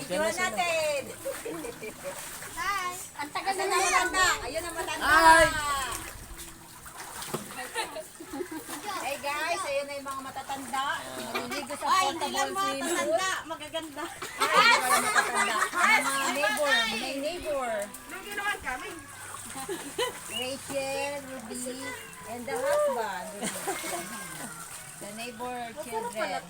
Videohan natin. Hi! Ang tagal na matanda. Ayun ang matanda. Hi! Hey guys, ayun na yung mga matatanda. Naliligo sa Ay, hindi lang portable mga swimming pool. matanda, magaganda. Ay, hindi pala matatanda. Mga neighbor, may neighbor. Hindi naman kami. Rachel, Ruby, and the husband. The neighbor children.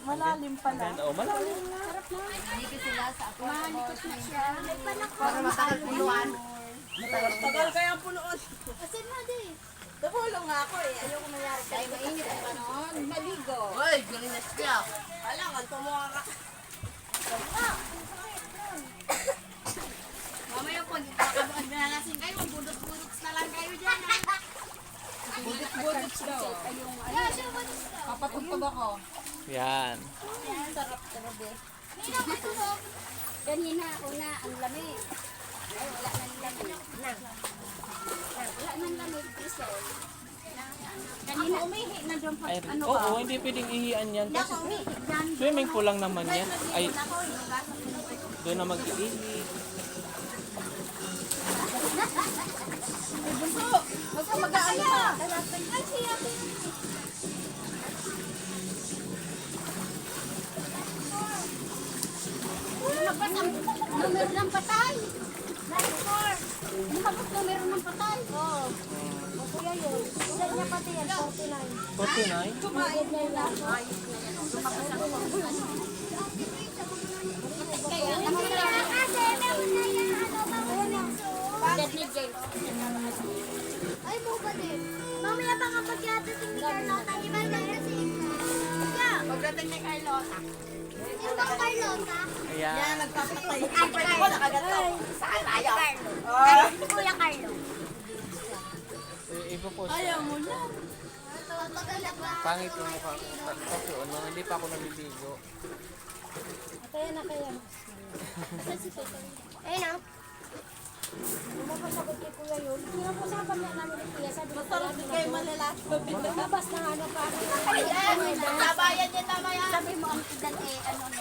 Malalim pala. Oh, malalim. Naliligo sila sa affordable swimming pool. Para matagal puluan. Tagal kaya punoon. Asin na di. Tumulong nga ako eh. Ayoko mayari. Dahil mainit ang panahon, maligo. Uy, galinas siya. Alangan, tumuha ka. Mamaya po, pagkakabuan na nasin kayo, budot-budot na lang kayo dyan. Budit-budit daw. Papatugtog ako. Yan. Sarap talaga eh. Kanina, una, ang lamig. Ay, wala nang lamig. Wala nang lamig, Prisel. Kanina, umihi na doon pa. Ay, Ano oo, ba? hindi pwedeng ihian yan. Kasi Umihi dyan. swimming pool lang naman yan. Ay, Ako, yung baso. doon na mag-ihi. Huwag ka mag-aano pa. Ay, siya. Lumabas ang numero ng patay. 94. Lumabas numero ng patay. Oo. O kuya yun. Ilan niya pati yan? 49. 49? Kumain niya yung laso. Kaya, kasi meron na yan. Dad ni James. Ay, buka din. Mamaya pa kapag yatating ni Carlota, di ba meron si Ika? Pagdating ni Carlota. Yung bang Carlota? Ayan. Nagpapatay. Ay, Ako nakaganto. Saan tayo? Ay, Kuya Carlo. Iba po Ayaw siya. mo na. Pagkakalap ba? Pangit yung mukha ko. Kasi ano, hindi pa ako naliligo. Kaya na kaya. Ayun na. Lumapasagot kay Kuya yun. Pinapasapan na namin ni Kuya. Sabi ko Masarap din kayo malalaso. lumabas na ano pa. Ayan, sabayan niya tama yan. Sabi mo ang edad eh, ano na.